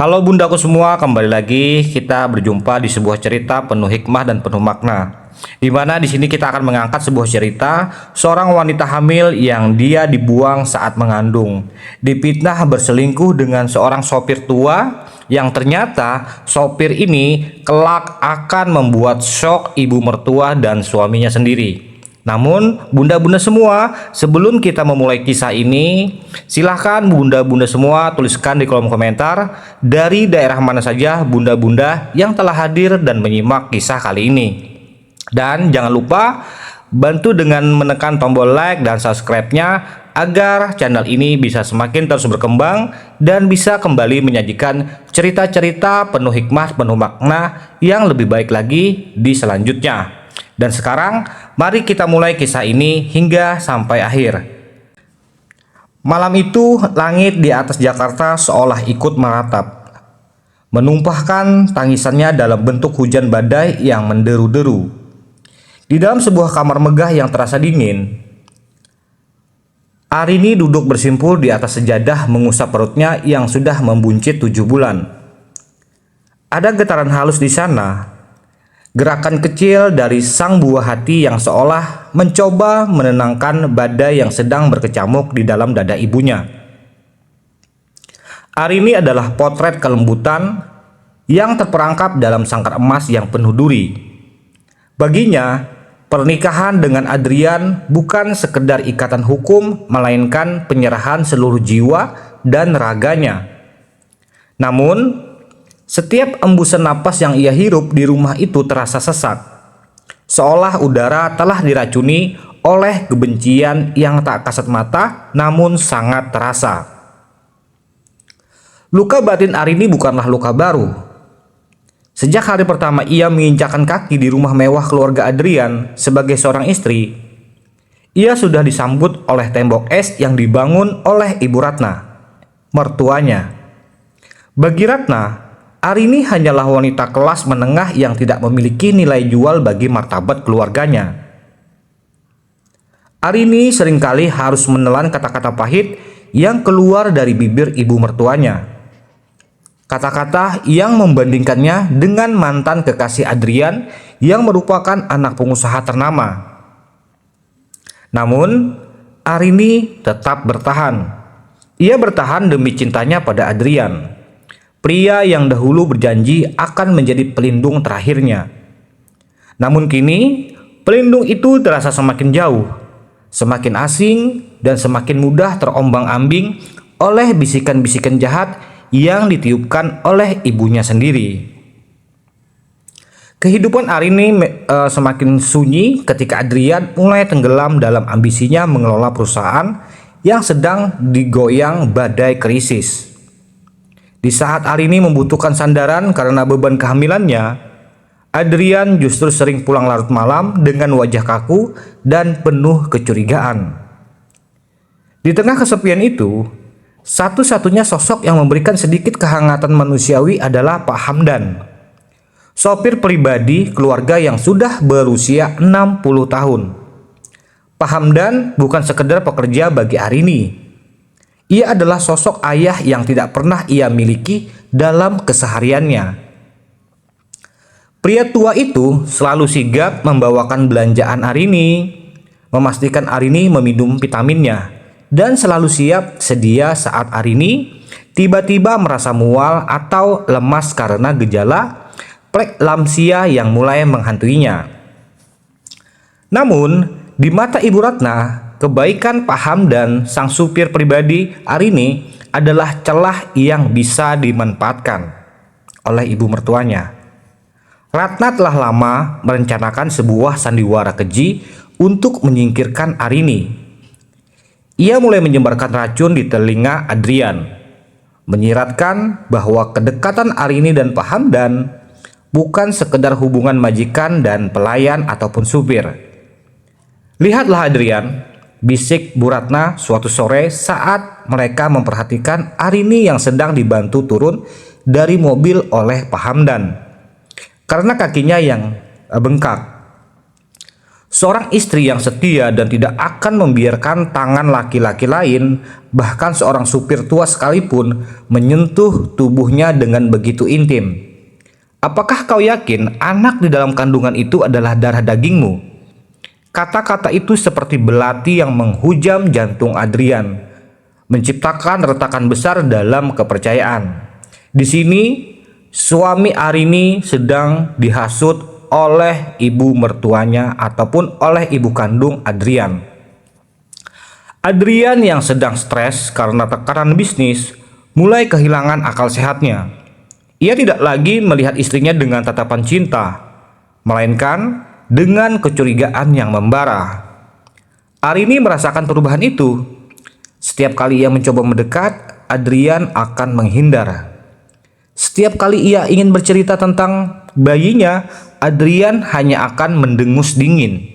Halo bundaku semua, kembali lagi kita berjumpa di sebuah cerita penuh hikmah dan penuh makna. Di mana di sini kita akan mengangkat sebuah cerita seorang wanita hamil yang dia dibuang saat mengandung, difitnah berselingkuh dengan seorang sopir tua yang ternyata sopir ini kelak akan membuat shock ibu mertua dan suaminya sendiri. Namun, bunda-bunda semua, sebelum kita memulai kisah ini, silahkan bunda-bunda semua tuliskan di kolom komentar dari daerah mana saja bunda-bunda yang telah hadir dan menyimak kisah kali ini. Dan jangan lupa bantu dengan menekan tombol like dan subscribe-nya agar channel ini bisa semakin terus berkembang dan bisa kembali menyajikan cerita-cerita penuh hikmah, penuh makna yang lebih baik lagi di selanjutnya. Dan sekarang, mari kita mulai kisah ini hingga sampai akhir. Malam itu, langit di atas Jakarta seolah ikut meratap, menumpahkan tangisannya dalam bentuk hujan badai yang menderu-deru. Di dalam sebuah kamar megah yang terasa dingin, Arini duduk bersimpul di atas sejadah mengusap perutnya yang sudah membuncit 7 bulan. Ada getaran halus di sana. Gerakan kecil dari sang buah hati yang seolah mencoba menenangkan badai yang sedang berkecamuk di dalam dada ibunya. Arini adalah potret kelembutan yang terperangkap dalam sangkar emas yang penuh duri. Baginya, pernikahan dengan Adrian bukan sekedar ikatan hukum, melainkan penyerahan seluruh jiwa dan raganya. Namun, setiap embusan napas yang ia hirup di rumah itu terasa sesak, seolah udara telah diracuni oleh kebencian yang tak kasat mata namun sangat terasa. Luka batin Arini bukanlah luka baru. Sejak hari pertama ia menginjakkan kaki di rumah mewah keluarga Adrian sebagai seorang istri, ia sudah disambut oleh tembok es yang dibangun oleh Ibu Ratna, mertuanya. Bagi Ratna, Arini hanyalah wanita kelas menengah yang tidak memiliki nilai jual bagi martabat keluarganya. Arini seringkali harus menelan kata-kata pahit yang keluar dari bibir ibu mertuanya. Kata-kata yang membandingkannya dengan mantan kekasih Adrian yang merupakan anak pengusaha ternama. Namun, Arini tetap bertahan. Ia bertahan demi cintanya pada Adrian, pria yang dahulu berjanji akan menjadi pelindung terakhirnya. Namun kini, pelindung itu terasa semakin jauh, semakin asing, dan semakin mudah terombang-ambing oleh bisikan-bisikan jahat yang ditiupkan oleh ibunya sendiri. Kehidupan Arini semakin sunyi ketika Adrian mulai tenggelam dalam ambisinya mengelola perusahaan yang sedang digoyang badai krisis. Di saat Arini membutuhkan sandaran karena beban kehamilannya, Adrian justru sering pulang larut malam dengan wajah kaku dan penuh kecurigaan. Di tengah kesepian itu, satu-satunya sosok yang memberikan sedikit kehangatan manusiawi adalah Pak Hamdan, sopir pribadi keluarga yang sudah berusia 60 tahun. Pak Hamdan bukan sekedar pekerja bagi Arini. Ia adalah sosok ayah yang tidak pernah ia miliki dalam kesehariannya. Pria tua itu selalu sigap membawakan belanjaan Arini, memastikan Arini meminum vitaminnya, dan selalu siap sedia saat Arini tiba-tiba merasa mual atau lemas karena gejala preeklamsia yang mulai menghantuinya. Namun, di mata Ibu Ratna, kebaikan Pak Hamdan, sang supir pribadi Arini, adalah celah yang bisa dimanfaatkan oleh ibu mertuanya. Ratna telah lama merencanakan sebuah sandiwara keji untuk menyingkirkan Arini. Ia mulai menyebarkan racun di telinga Adrian, menyiratkan bahwa kedekatan Arini dan Pak Hamdan bukan sekedar hubungan majikan dan pelayan ataupun supir. Lihatlah Adrian, bisik Bu Ratna suatu sore saat mereka memperhatikan Arini yang sedang dibantu turun dari mobil oleh Pak Hamdan karena kakinya yang bengkak. Seorang istri yang setia dan tidak akan membiarkan tangan laki-laki lain, bahkan seorang supir tua sekalipun, menyentuh tubuhnya dengan begitu intim. Apakah kau yakin anak di dalam kandungan itu adalah darah dagingmu? Kata-kata itu seperti belati yang menghujam jantung Adrian, menciptakan retakan besar dalam kepercayaan. Di sini, suami Arini sedang dihasut oleh ibu mertuanya ataupun oleh ibu kandung Adrian. Adrian yang sedang stres karena tekanan bisnis mulai kehilangan akal sehatnya. Ia tidak lagi melihat istrinya dengan tatapan cinta, melainkan dengan kecurigaan yang membara. Arini merasakan perubahan itu. Setiap kali ia mencoba mendekat, Adrian akan menghindar. Setiap kali ia ingin bercerita tentang bayinya, Adrian hanya akan mendengus dingin.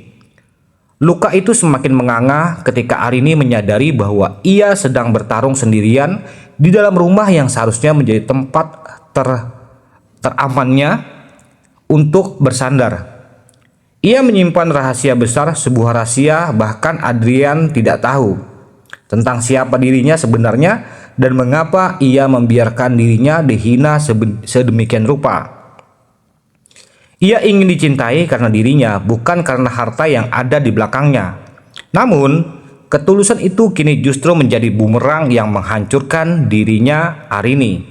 Luka itu semakin menganga ketika Arini menyadari bahwa ia sedang bertarung sendirian di dalam rumah yang seharusnya menjadi tempat teramannya untuk bersandar. Ia menyimpan rahasia besar, sebuah rahasia bahkan Adrian tidak tahu tentang siapa dirinya sebenarnya dan mengapa ia membiarkan dirinya dihina sedemikian rupa. Ia ingin dicintai karena dirinya, bukan karena harta yang ada di belakangnya. Namun, ketulusan itu kini justru menjadi bumerang yang menghancurkan dirinya Arini.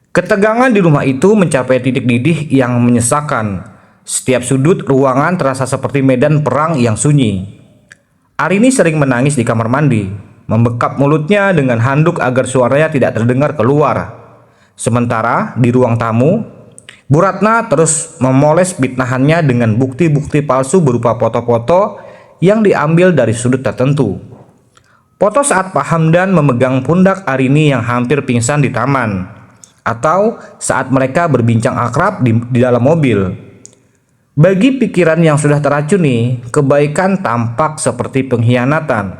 Ketegangan di rumah itu mencapai titik didih yang menyesakan. Setiap sudut ruangan terasa seperti medan perang yang sunyi. Arini sering menangis di kamar mandi, membekap mulutnya dengan handuk agar suaranya tidak terdengar keluar. Sementara di ruang tamu, Bu Ratna terus memoles fitnahannya dengan bukti-bukti palsu berupa foto-foto yang diambil dari sudut tertentu. Foto saat Pak Hamdan memegang pundak Arini yang hampir pingsan di taman, atau saat mereka berbincang akrab di dalam mobil. Bagi pikiran yang sudah teracuni, kebaikan tampak seperti pengkhianatan.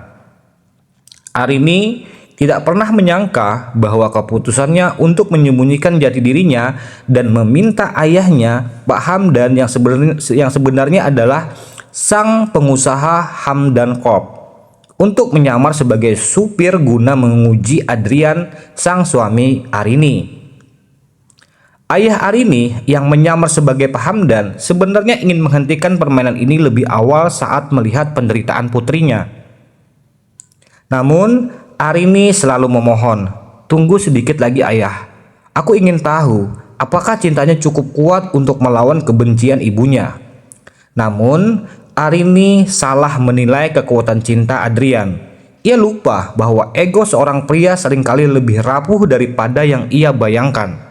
Arini tidak pernah menyangka bahwa keputusannya untuk menyembunyikan jati dirinya dan meminta ayahnya, Pak Hamdan yang sebenarnya adalah sang pengusaha Hamdan Corp, untuk menyamar sebagai supir guna menguji Adrian, sang suami Arini. Ayah Arini yang menyamar sebagai Pak Hamdan sebenarnya ingin menghentikan permainan ini lebih awal saat melihat penderitaan putrinya. Namun, Arini selalu memohon, "Tunggu sedikit lagi ayah. Aku ingin tahu apakah cintanya cukup kuat untuk melawan kebencian ibunya." Namun, Arini salah menilai kekuatan cinta Adrian. Ia lupa bahwa ego seorang pria seringkali lebih rapuh daripada yang ia bayangkan.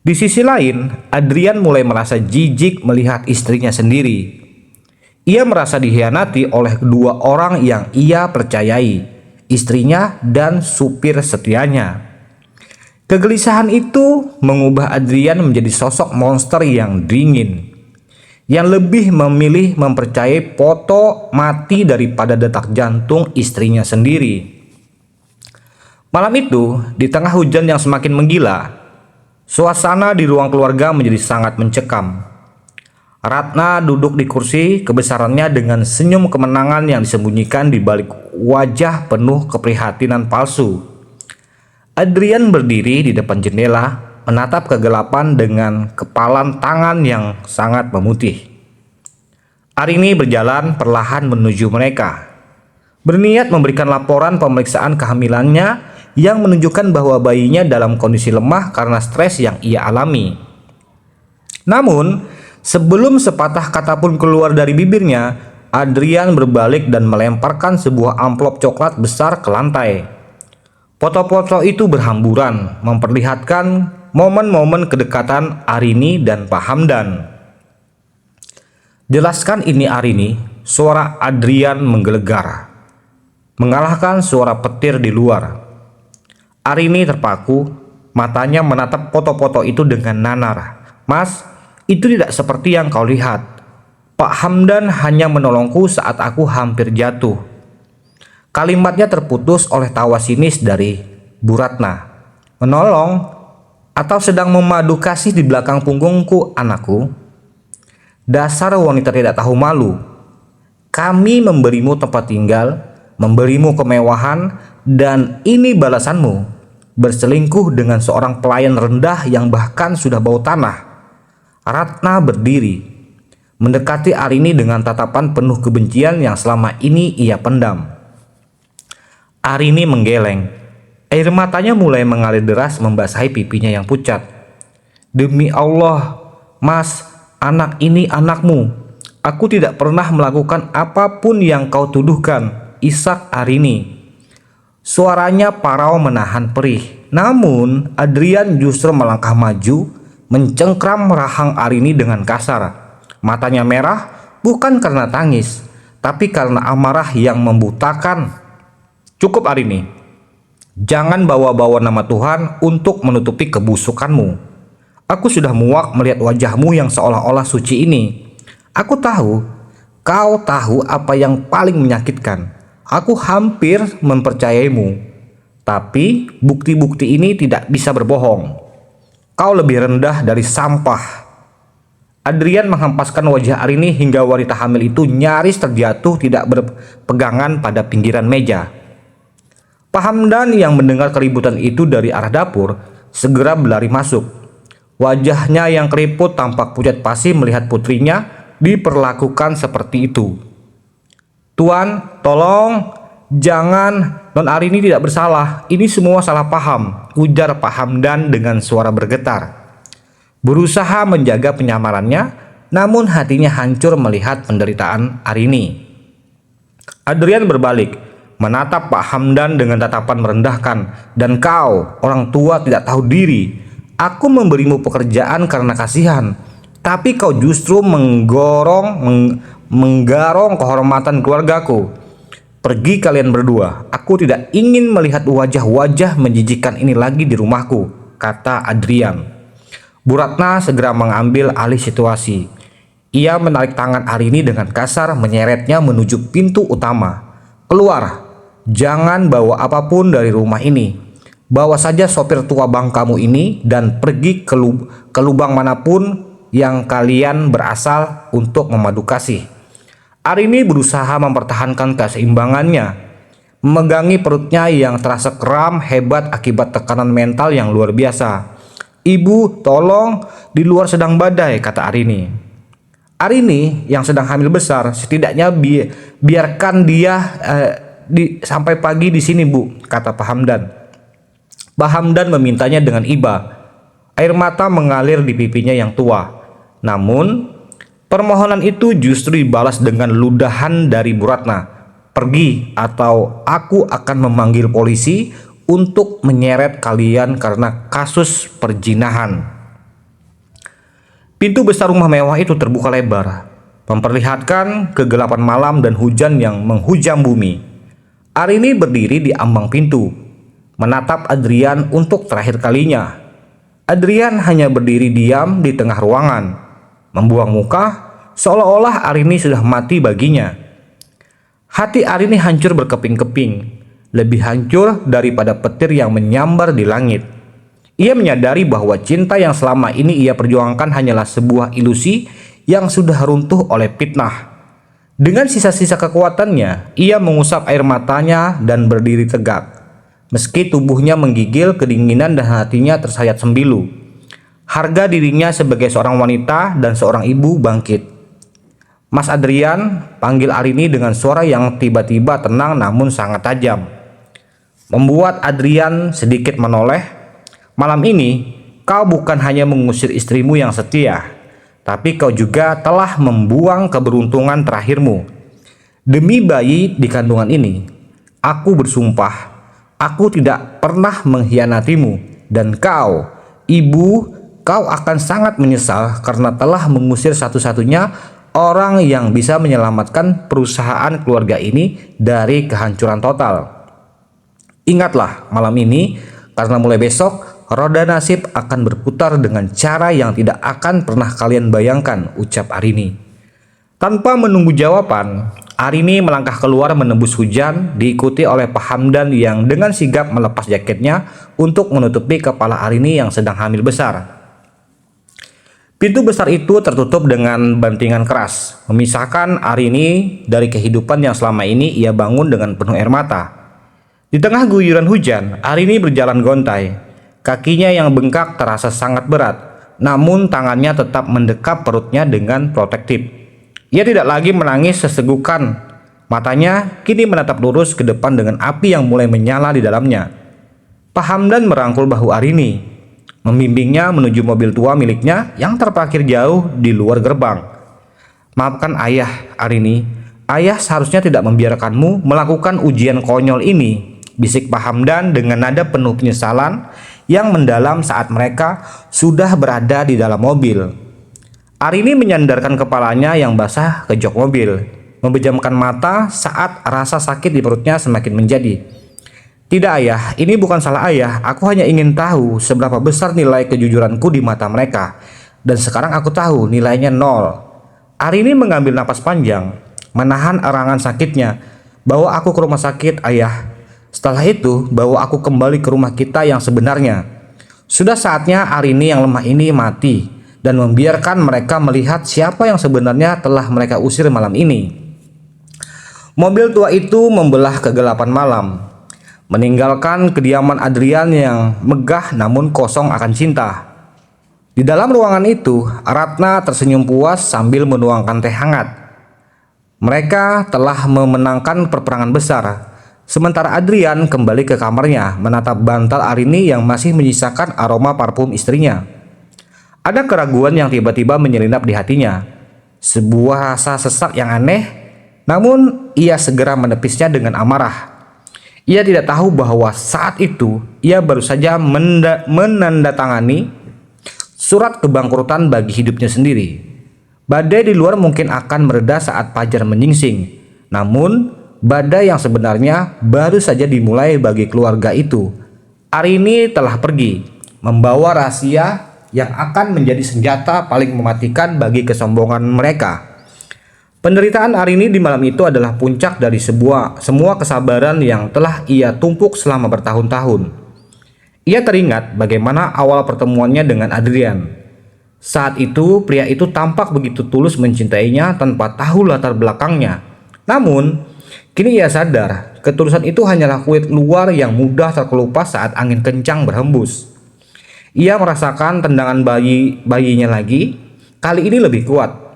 Di sisi lain, Adrian mulai merasa jijik melihat istrinya sendiri. Ia merasa dikhianati oleh kedua orang yang ia percayai, istrinya dan supir setianya. Kegelisahan itu mengubah Adrian menjadi sosok monster yang dingin, yang lebih memilih mempercayai foto mati daripada detak jantung istrinya sendiri. Malam itu, di tengah hujan yang semakin menggila, suasana di ruang keluarga menjadi sangat mencekam. Ratna duduk di kursi kebesarannya dengan senyum kemenangan yang disembunyikan di balik wajah penuh keprihatinan palsu. Adrian berdiri di depan jendela, menatap kegelapan dengan kepalan tangan yang sangat memutih. Arini berjalan perlahan menuju mereka, berniat memberikan laporan pemeriksaan kehamilannya yang menunjukkan bahwa bayinya dalam kondisi lemah karena stres yang ia alami. Namun, sebelum sepatah kata pun keluar dari bibirnya, Adrian berbalik dan melemparkan sebuah amplop coklat besar ke lantai. Foto-foto itu berhamburan, memperlihatkan momen-momen kedekatan Arini dan Pak Hamdan. "Jelaskan ini Arini," suara Adrian menggelegar, mengalahkan suara petir di luar. Arini terpaku, matanya menatap foto-foto itu dengan nanar. "Mas, itu tidak seperti yang kau lihat. Pak Hamdan hanya menolongku saat aku hampir jatuh." Kalimatnya terputus oleh tawa sinis dari Bu Ratna. "Menolong? Atau sedang memadu kasih di belakang punggungku, anakku?" Dasar wanita tidak tahu malu. Kami memberimu tempat tinggal, memberimu kemewahan, dan ini balasanmu. Berselingkuh dengan seorang pelayan rendah yang bahkan sudah bau tanah. Ratna berdiri, mendekati Arini dengan tatapan penuh kebencian yang selama ini ia pendam. Arini menggeleng. Air matanya mulai mengalir deras membasahi pipinya yang pucat. Demi Allah, Mas, anak ini anakmu. Aku tidak pernah melakukan apapun yang kau tuduhkan, isak Arini. Suaranya parau menahan perih. Namun Adrian justru melangkah maju, mencengkram rahang Arini dengan kasar. Matanya merah bukan karena tangis, tapi karena amarah yang membutakan. Cukup Arini. Jangan bawa-bawa nama Tuhan untuk menutupi kebusukanmu. Aku sudah muak melihat wajahmu yang seolah-olah suci ini. Aku tahu, kau tahu apa yang paling menyakitkan. Aku hampir mempercayaimu. Tapi bukti-bukti ini tidak bisa berbohong. Kau lebih rendah dari sampah. Adrian menghempaskan wajah Arini hingga wanita hamil itu nyaris terjatuh tidak berpegangan pada pinggiran meja. Pak Hamdan yang mendengar keributan itu dari arah dapur segera berlari masuk. Wajahnya yang keriput tampak pucat pasi melihat putrinya diperlakukan seperti itu. Tuan, tolong, jangan, Non Arini tidak bersalah. Ini semua salah paham, ujar Pak Hamdan dengan suara bergetar. Berusaha menjaga penyamarannya, namun hatinya hancur melihat penderitaan Arini. Adrian berbalik, menatap Pak Hamdan dengan tatapan merendahkan. Dan kau, orang tua tidak tahu diri. Aku memberimu pekerjaan karena kasihan, tapi kau justru menggarong kehormatan keluargaku. Pergi kalian berdua, aku tidak ingin melihat wajah-wajah menjijikkan ini lagi di rumahku, kata Adrian. Bu Ratna segera mengambil alih situasi. Ia menarik tangan Arini dengan kasar, menyeretnya menuju pintu utama. Keluar, jangan bawa apapun dari rumah ini. Bawa saja sopir tua bang kamu ini dan pergi ke lubang manapun yang kalian berasal untuk memadu kasih. Arini berusaha mempertahankan keseimbangannya, memegangi perutnya yang terasa kram hebat akibat tekanan mental yang luar biasa. Ibu, tolong, di luar sedang badai, kata Arini. Arini yang sedang hamil besar, setidaknya biarkan dia sampai pagi di sini, Bu, kata Pak Hamdan. Pak Hamdan memintanya dengan iba. Air mata mengalir di pipinya yang tua. Namun, permohonan itu justru dibalas dengan ludahan dari Bu Ratna. Pergi atau aku akan memanggil polisi untuk menyeret kalian karena kasus perzinahan. Pintu besar rumah mewah itu terbuka lebar, memperlihatkan kegelapan malam dan hujan yang menghujam bumi. Arini berdiri di ambang pintu, menatap Adrian untuk terakhir kalinya. Adrian hanya berdiri diam di tengah ruangan, membuang muka seolah-olah Arini sudah mati baginya. Hati Arini hancur berkeping-keping, lebih hancur daripada petir yang menyambar di langit. Ia menyadari bahwa cinta yang selama ini ia perjuangkan hanyalah sebuah ilusi yang sudah runtuh oleh fitnah. Dengan sisa-sisa kekuatannya, ia mengusap air matanya dan berdiri tegak. Meski tubuhnya menggigil kedinginan dan hatinya tersayat sembilu, harga dirinya sebagai seorang wanita dan seorang ibu bangkit. Mas Adrian, panggil Arini dengan suara yang tiba-tiba tenang namun sangat tajam, membuat Adrian sedikit menoleh. Malam ini, kau bukan hanya mengusir istrimu yang setia, tapi kau juga telah membuang keberuntungan terakhirmu. Demi bayi di kandungan ini, aku bersumpah, aku tidak pernah mengkhianatimu, dan kau, ibu, kau akan sangat menyesal karena telah mengusir satu-satunya orang yang bisa menyelamatkan perusahaan keluarga ini dari kehancuran total. Ingatlah malam ini, karena mulai besok roda nasib akan berputar dengan cara yang tidak akan pernah kalian bayangkan, ucap Arini. Tanpa menunggu jawaban, Arini melangkah keluar menembus hujan, diikuti oleh Pak Hamdan yang dengan sigap melepas jaketnya untuk menutupi kepala Arini yang sedang hamil besar. Pintu besar itu tertutup dengan bantingan keras, memisahkan Arini dari kehidupan yang selama ini ia bangun dengan penuh air mata. Di tengah guyuran hujan, Arini berjalan gontai. Kakinya yang bengkak terasa sangat berat, namun tangannya tetap mendekap perutnya dengan protektif. Ia tidak lagi menangis sesegukan. Matanya kini menatap lurus ke depan dengan api yang mulai menyala di dalamnya. Pak Hamdan merangkul bahu Arini, membimbingnya menuju mobil tua miliknya yang terparkir jauh di luar gerbang. "Maafkan ayah, Arini. Ayah seharusnya tidak membiarkanmu melakukan ujian konyol ini," bisik Pak Hamdan dengan nada penuh penyesalan yang mendalam saat mereka sudah berada di dalam mobil. Arini menyandarkan kepalanya yang basah ke jok mobil, membejamkan mata saat rasa sakit di perutnya semakin menjadi. "Tidak ayah, ini bukan salah ayah. Aku hanya ingin tahu seberapa besar nilai kejujuranku di mata mereka. Dan sekarang aku tahu nilainya 0. Arini mengambil napas panjang, menahan erangan sakitnya. "Bawa aku ke rumah sakit, ayah. Setelah itu, bawa aku kembali ke rumah kita yang sebenarnya." Sudah saatnya Arini yang lemah ini mati dan membiarkan mereka melihat siapa yang sebenarnya telah mereka usir malam ini. Mobil tua itu membelah kegelapan malam, meninggalkan kediaman Adrian yang megah namun kosong akan cinta. Di dalam ruangan itu, Ratna tersenyum puas sambil menuangkan teh hangat. Mereka telah memenangkan peperangan besar. Sementara Adrian kembali ke kamarnya menatap bantal Arini yang masih menyisakan aroma parfum istrinya. Ada keraguan yang tiba-tiba menyelinap di hatinya. Sebuah rasa sesak yang aneh, namun ia segera menepisnya dengan amarah. Ia tidak tahu bahwa saat itu ia baru saja menandatangani surat kebangkrutan bagi hidupnya sendiri. Badai di luar mungkin akan mereda saat fajar menyingsing, namun badai yang sebenarnya baru saja dimulai bagi keluarga itu. Arini telah pergi, membawa rahasia yang akan menjadi senjata paling mematikan bagi kesombongan mereka. Penderitaan Arini di malam itu adalah puncak dari semua kesabaran yang telah ia tumpuk selama bertahun-tahun. Ia teringat bagaimana awal pertemuannya dengan Adrian. Saat itu pria itu tampak begitu tulus mencintainya tanpa tahu latar belakangnya. Namun kini ia sadar ketulusan itu hanyalah kulit luar yang mudah terkelupas saat angin kencang berhembus. Ia merasakan tendangan bayinya lagi, kali ini lebih kuat.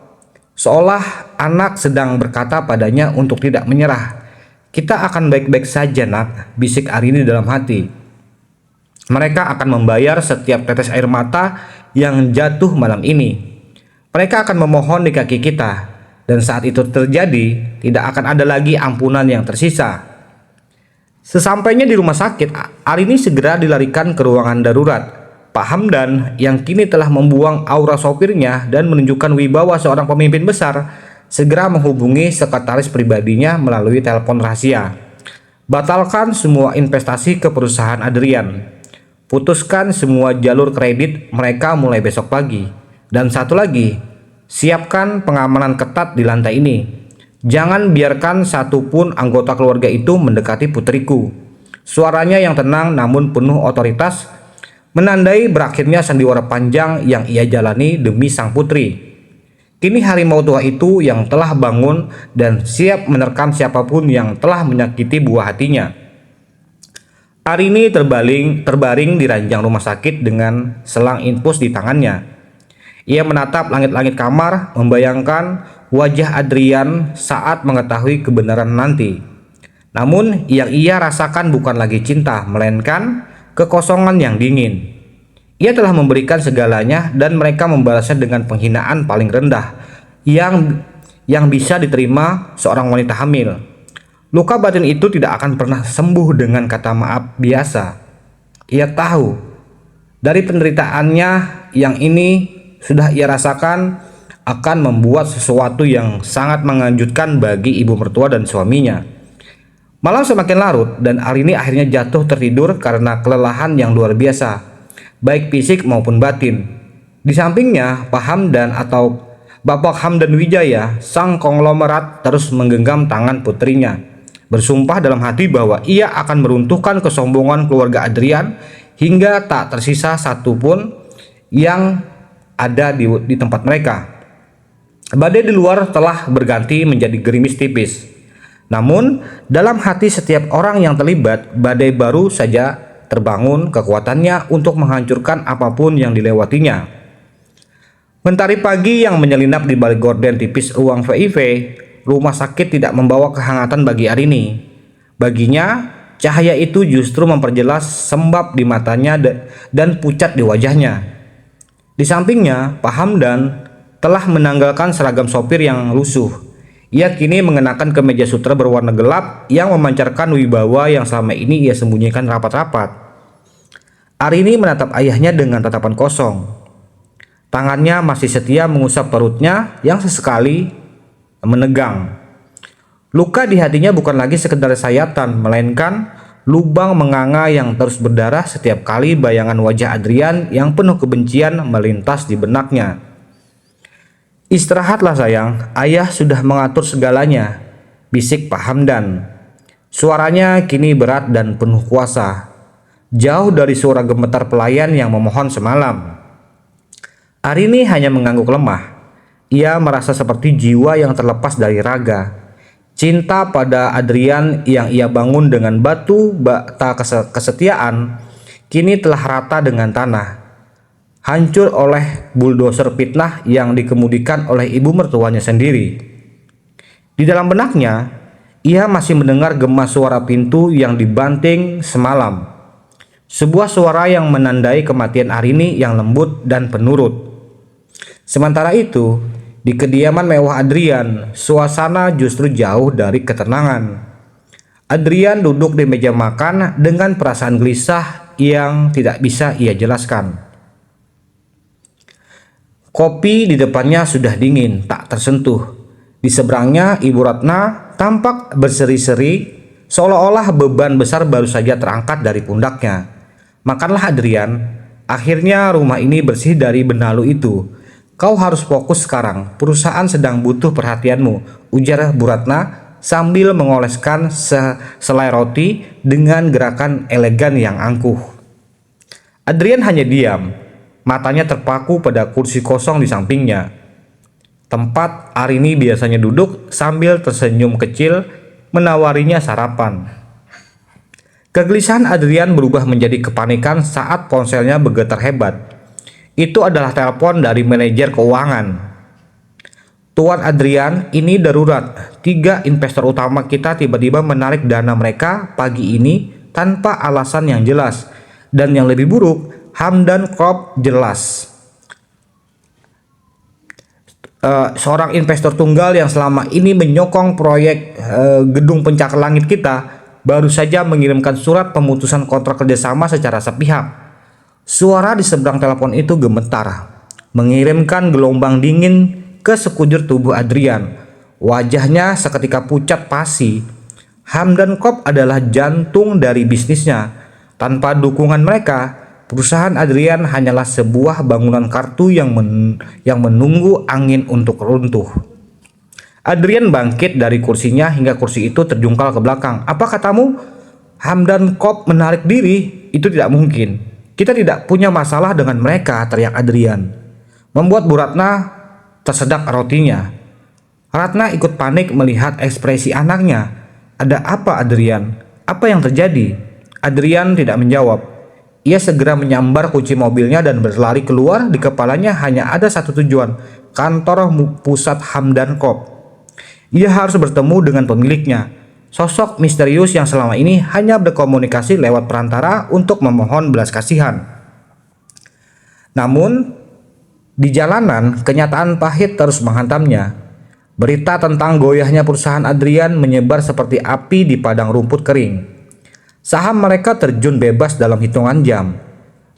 Seolah anak sedang berkata padanya untuk tidak menyerah. "Kita akan baik-baik saja, nak," bisik Arini dalam hati. "Mereka akan membayar setiap tetes air mata yang jatuh malam ini. Mereka akan memohon di kaki kita, dan saat itu terjadi, tidak akan ada lagi ampunan yang tersisa." Sesampainya di rumah sakit, Arini segera dilarikan ke ruangan darurat. Pak Hamdan yang kini telah membuang aura sopirnya dan menunjukkan wibawa seorang pemimpin besar segera menghubungi sekretaris pribadinya melalui telepon rahasia. "Batalkan semua investasi ke perusahaan Adrian. Putuskan semua jalur kredit mereka mulai besok pagi. Dan satu lagi, siapkan pengamanan ketat di lantai ini. Jangan biarkan satupun anggota keluarga itu mendekati putriku." Suaranya yang tenang namun penuh otoritas menandai berakhirnya sandiwara panjang yang ia jalani demi sang putri. Kini harimau tua itu yang telah bangun dan siap menerkam siapapun yang telah menyakiti buah hatinya. Arini terbaring di ranjang rumah sakit dengan selang infus di tangannya. Ia menatap langit-langit kamar, membayangkan wajah Adrian saat mengetahui kebenaran nanti. Namun yang ia rasakan bukan lagi cinta, melainkan kekosongan yang dingin. Ia telah memberikan segalanya dan mereka membalasnya dengan penghinaan paling rendah yang bisa diterima seorang wanita hamil. Luka batin itu tidak akan pernah sembuh dengan kata maaf biasa. Ia tahu dari penderitaannya yang ini sudah ia rasakan akan membuat sesuatu yang sangat mengejutkan bagi ibu mertua dan suaminya. Malam semakin larut dan Arini akhirnya jatuh tertidur karena kelelahan yang luar biasa, baik fisik maupun batin. Di sampingnya, Pak Hamdan atau Bapak Hamdan Wijaya, sang konglomerat, terus menggenggam tangan putrinya, bersumpah dalam hati bahwa ia akan meruntuhkan kesombongan keluarga Adrian hingga tak tersisa satupun yang ada di tempat mereka. Badai di luar telah berganti menjadi gerimis tipis. Namun, dalam hati setiap orang yang terlibat, badai baru saja terbangun kekuatannya untuk menghancurkan apapun yang dilewatinya. Mentari pagi yang menyelinap di balik gorden tipis ruang VIP, rumah sakit tidak membawa kehangatan bagi Arini. Baginya, cahaya itu justru memperjelas sembab di matanya dan pucat di wajahnya. Di sampingnya, Pak Hamdan telah menanggalkan seragam sopir yang lusuh. Ia kini mengenakan kemeja sutra berwarna gelap yang memancarkan wibawa yang selama ini ia sembunyikan rapat-rapat. Arini menatap ayahnya dengan tatapan kosong. Tangannya masih setia mengusap perutnya yang sesekali menegang. Luka di hatinya bukan lagi sekedar sayatan, melainkan lubang menganga yang terus berdarah setiap kali bayangan wajah Adrian yang penuh kebencian melintas di benaknya. "Istirahatlah sayang, ayah sudah mengatur segalanya," bisik Pak Hamdan. Suaranya kini berat dan penuh kuasa, jauh dari suara gemetar pelayan yang memohon semalam. Arini hanya mengangguk lemah. Ia merasa seperti jiwa yang terlepas dari raga. Cinta pada Adrian yang ia bangun dengan batu bata kesetiaan kini telah rata dengan tanah, hancur oleh buldoser fitnah yang dikemudikan oleh ibu mertuanya sendiri. Di dalam benaknya, ia masih mendengar gema suara pintu yang dibanting semalam. Sebuah suara yang menandai kematian Arini yang lembut dan penurut. Sementara itu, di kediaman mewah Adrian, suasana justru jauh dari ketenangan. Adrian duduk di meja makan dengan perasaan gelisah yang tidak bisa ia jelaskan. Kopi di depannya sudah dingin, tak tersentuh. Di seberangnya Ibu Ratna tampak berseri-seri, seolah-olah beban besar baru saja terangkat dari pundaknya. "Makanlah Adrian, akhirnya rumah ini bersih dari benalu itu. Kau harus fokus sekarang, perusahaan sedang butuh perhatianmu," ujar Bu Ratna sambil mengoleskan selai roti dengan gerakan elegan yang angkuh. Adrian hanya diam. Matanya terpaku pada kursi kosong di sampingnya, tempat Arini biasanya duduk sambil tersenyum kecil menawarinya sarapan. Kegelisahan Adrian berubah menjadi kepanikan saat ponselnya bergetar hebat. Itu adalah telepon dari manajer keuangan. "Tuan Adrian, ini darurat. 3 investor utama kita tiba-tiba menarik dana mereka pagi ini tanpa alasan yang jelas. Dan yang lebih buruk, Hamdan Corp jelas. Seorang investor tunggal yang selama ini menyokong proyek gedung pencakar langit kita baru saja mengirimkan surat pemutusan kontrak kerjasama secara sepihak." Suara di seberang telepon itu gemetar, mengirimkan gelombang dingin ke sekujur tubuh Adrian. Wajahnya seketika pucat pasi. Hamdan Corp adalah jantung dari bisnisnya. Tanpa dukungan mereka, perusahaan Adrian hanyalah sebuah bangunan kartu yang menunggu angin untuk runtuh. Adrian bangkit dari kursinya hingga kursi itu terjungkal ke belakang. "Apa katamu? Hamdan Corp menarik diri? Itu tidak mungkin. Kita tidak punya masalah dengan mereka," teriak Adrian. Membuat Bu Ratna tersedak rotinya. Ratna ikut panik melihat ekspresi anaknya. "Ada apa Adrian? Apa yang terjadi?" Adrian tidak menjawab. Ia segera menyambar kunci mobilnya dan berlari keluar. Di kepalanya hanya ada satu tujuan, kantor pusat Hamdan Corp. Ia harus bertemu dengan pemiliknya, sosok misterius yang selama ini hanya berkomunikasi lewat perantara untuk memohon belas kasihan. Namun, di jalanan kenyataan pahit terus menghantamnya. Berita tentang goyahnya perusahaan Adrian menyebar seperti api di padang rumput kering. Saham mereka terjun bebas dalam hitungan jam.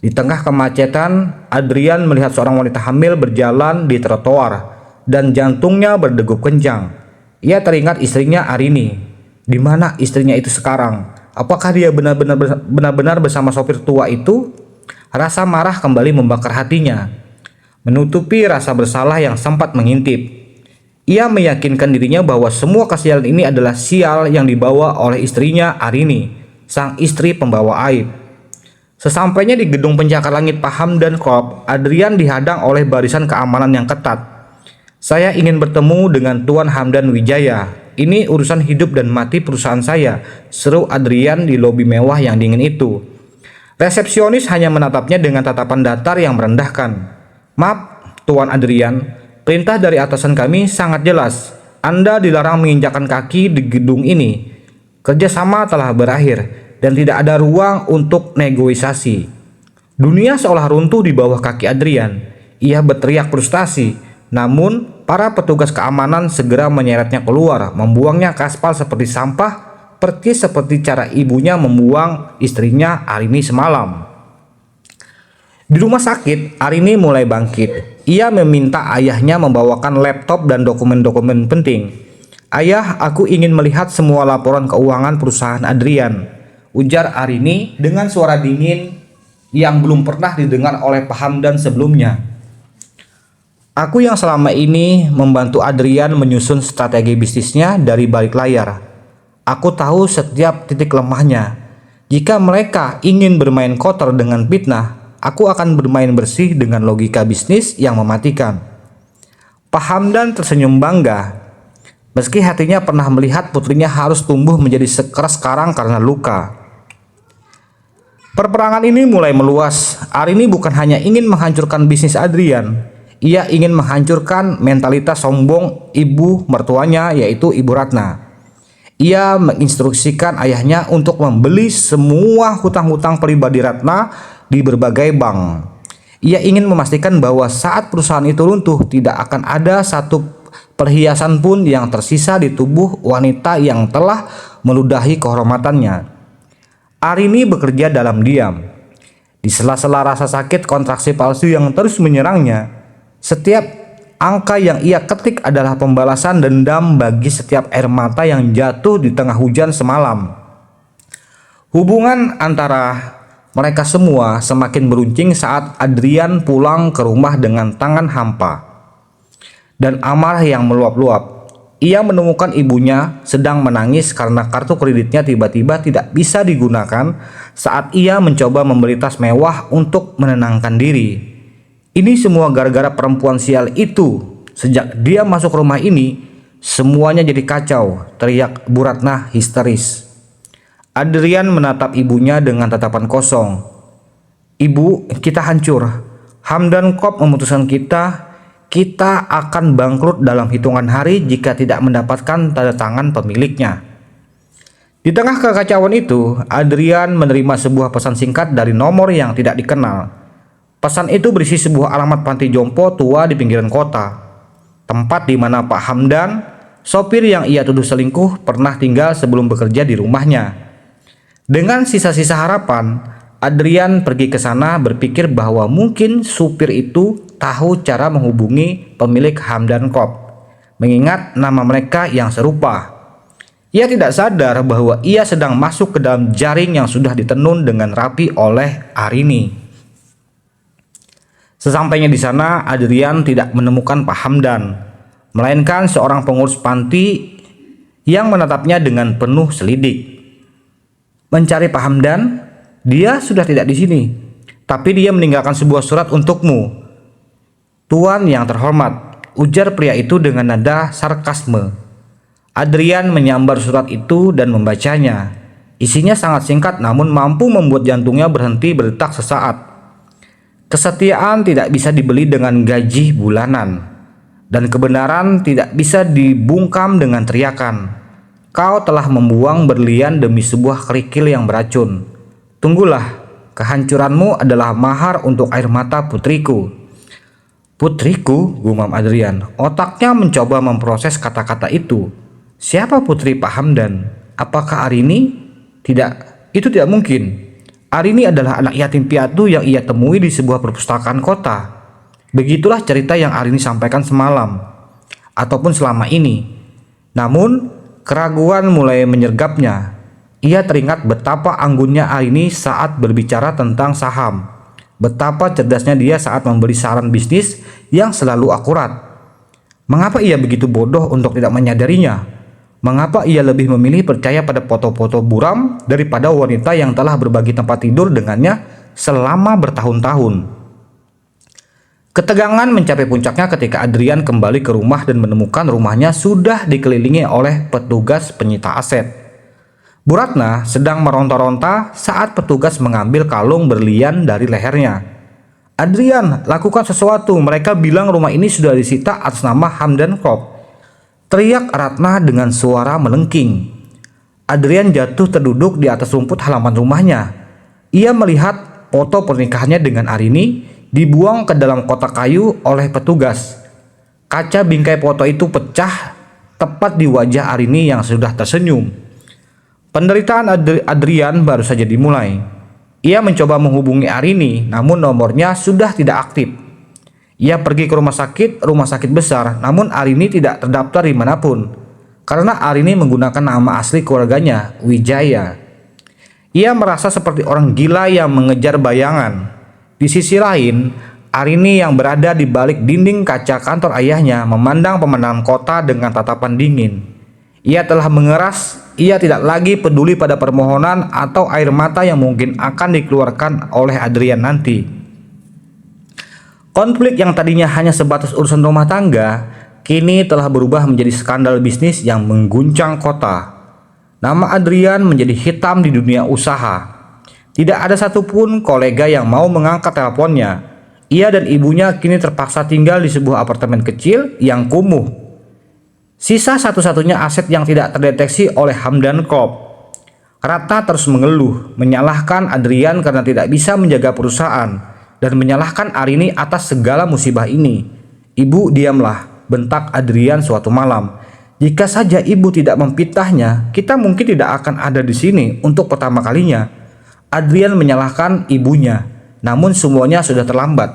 Di tengah kemacetan, Adrian melihat seorang wanita hamil berjalan di trotoar dan jantungnya berdegup kencang. Ia teringat istrinya Arini. Di mana istrinya itu sekarang? Apakah dia benar-benar bersama sopir tua itu? Rasa marah kembali membakar hatinya, menutupi rasa bersalah yang sempat mengintip. Ia meyakinkan dirinya bahwa semua kesialan ini adalah sial yang dibawa oleh istrinya Arini, sang istri pembawa aib. Sesampainya di gedung pencakar langit Pak Hamdan Corp, Adrian dihadang oleh barisan keamanan yang ketat. "Saya ingin bertemu dengan Tuan Hamdan Wijaya. Ini urusan hidup dan mati perusahaan saya," seru Adrian di lobi mewah yang dingin itu. Resepsionis hanya menatapnya dengan tatapan datar yang merendahkan. "Maaf, Tuan Adrian, perintah dari atasan kami sangat jelas. Anda dilarang menginjakkan kaki di gedung ini. Kerjasama telah berakhir dan tidak ada ruang untuk negosiasi." Dunia seolah runtuh di bawah kaki Adrian. Ia berteriak frustasi, namun para petugas keamanan segera menyeretnya keluar, membuangnya ke aspal seperti sampah, persis seperti cara ibunya membuang istrinya Arini semalam. Di rumah sakit, Arini mulai bangkit. Ia meminta ayahnya membawakan laptop dan dokumen-dokumen penting. "Ayah, aku ingin melihat semua laporan keuangan perusahaan Adrian," ujar Arini dengan suara dingin yang belum pernah didengar oleh Pak Hamdan sebelumnya. "Aku yang selama ini membantu Adrian menyusun strategi bisnisnya dari balik layar. Aku tahu setiap titik lemahnya. Jika mereka ingin bermain kotor dengan fitnah, aku akan bermain bersih dengan logika bisnis yang mematikan." Pak Hamdan tersenyum bangga. Meski hatinya pernah melihat putrinya harus tumbuh menjadi sekeras karang karena luka. Perperangan ini mulai meluas. Arini bukan hanya ingin menghancurkan bisnis Adrian, ia ingin menghancurkan mentalitas sombong ibu mertuanya, yaitu Ibu Ratna. Ia menginstruksikan ayahnya untuk membeli semua hutang-hutang pribadi Ratna di berbagai bank. Ia ingin memastikan bahwa saat perusahaan itu runtuh, tidak akan ada satu perhiasan pun yang tersisa di tubuh wanita yang telah meludahi kehormatannya. Arini bekerja dalam diam. Di sela-sela rasa sakit kontraksi palsu yang terus menyerangnya, setiap angka yang ia ketik adalah pembalasan dendam bagi setiap air mata yang jatuh di tengah hujan semalam. Hubungan antara mereka semua semakin beruncing saat Adrian pulang ke rumah dengan tangan hampa dan amarah yang meluap-luap. Ia menemukan ibunya sedang menangis karena kartu kreditnya tiba-tiba tidak bisa digunakan saat ia mencoba membeli tas mewah untuk menenangkan diri. "Ini semua gara-gara perempuan sial itu. Sejak dia masuk rumah ini, semuanya jadi kacau," teriak Bu Ratna histeris. Adrian menatap ibunya dengan tatapan kosong. "Ibu, kita hancur. Hamdan Corp memutuskan kita akan bangkrut dalam hitungan hari jika tidak mendapatkan tanda tangan pemiliknya." Di tengah kekacauan itu, Adrian menerima sebuah pesan singkat dari nomor yang tidak dikenal. Pesan itu berisi sebuah alamat panti jompo tua di pinggiran kota, tempat di mana Pak Hamdan, sopir yang ia tuduh selingkuh, pernah tinggal sebelum bekerja di rumahnya. Dengan sisa-sisa harapan, Adrian pergi ke sana berpikir bahwa mungkin supir itu tahu cara menghubungi pemilik Hamdan Corp, mengingat nama mereka yang serupa. Ia tidak sadar bahwa ia sedang masuk ke dalam jaring yang sudah ditenun dengan rapi oleh Arini. Sesampainya di sana, Adrian tidak menemukan Pak Hamdan, melainkan seorang pengurus panti yang menatapnya dengan penuh selidik. "Mencari Pak Hamdan? Dia sudah tidak di sini, tapi dia meninggalkan sebuah surat untukmu, Tuan yang terhormat," ujar pria itu dengan nada sarkasme. Adrian menyambar surat itu dan membacanya. Isinya sangat singkat namun mampu membuat jantungnya berhenti berdetak sesaat. Kesetiaan tidak bisa dibeli dengan gaji bulanan, dan kebenaran tidak bisa dibungkam dengan teriakan. "Kau telah membuang berlian demi sebuah kerikil yang beracun. Tunggulah, kehancuranmu adalah mahar untuk air mata putriku." "Putriku?" gumam Adrian. Otaknya mencoba memproses kata-kata itu. Siapa putri Pak Hamdan? Apakah Arini? Tidak, itu tidak mungkin. Arini adalah anak yatim piatu yang ia temui di sebuah perpustakaan kota. Begitulah cerita yang Arini sampaikan semalam, ataupun selama ini. Namun, keraguan mulai menyergapnya. Ia teringat betapa anggunnya Arini saat berbicara tentang saham. Betapa cerdasnya dia saat memberi saran bisnis yang selalu akurat. Mengapa ia begitu bodoh untuk tidak menyadarinya? Mengapa ia lebih memilih percaya pada foto-foto buram daripada wanita yang telah berbagi tempat tidur dengannya selama bertahun-tahun. Ketegangan mencapai puncaknya ketika Adrian kembali ke rumah dan menemukan rumahnya sudah dikelilingi oleh petugas penyita aset. Bu Ratna sedang meronta-ronta saat petugas mengambil kalung berlian dari lehernya. "Adrian, lakukan sesuatu, mereka bilang rumah ini sudah disita atas nama Hamdan Krop," teriak Ratna dengan suara melengking. Adrian jatuh terduduk di atas rumput halaman rumahnya. Ia melihat foto pernikahannya dengan Arini dibuang ke dalam kotak kayu oleh petugas. Kaca bingkai foto itu pecah tepat di wajah Arini yang sudah tersenyum. Penderitaan Adrian baru saja dimulai. Ia mencoba menghubungi Arini, namun nomornya sudah tidak aktif. Ia pergi ke rumah sakit besar, namun Arini tidak terdaftar dimanapun, karena Arini menggunakan nama asli keluarganya, Wijaya. Ia merasa seperti orang gila yang mengejar bayangan. Di sisi lain, Arini yang berada di balik dinding kaca kantor ayahnya memandang pemandangan kota dengan tatapan dingin. Ia telah mengeras, ia tidak lagi peduli pada permohonan atau air mata yang mungkin akan dikeluarkan oleh Adrian nanti. Konflik yang tadinya hanya sebatas urusan rumah tangga, kini telah berubah menjadi skandal bisnis yang mengguncang kota. Nama Adrian menjadi hitam di dunia usaha. Tidak ada satupun kolega yang mau mengangkat teleponnya. Ia dan ibunya kini terpaksa tinggal di sebuah apartemen kecil yang kumuh. Sisa satu-satunya aset yang tidak terdeteksi oleh Hamdan Krop. Ratna terus mengeluh, menyalahkan Adrian karena tidak bisa menjaga perusahaan, dan menyalahkan Arini atas segala musibah ini. "Ibu, diamlah," bentak Adrian suatu malam. "Jika saja ibu tidak memfitnahnya, kita mungkin tidak akan ada di sini untuk pertama kalinya." Adrian menyalahkan ibunya, namun semuanya sudah terlambat.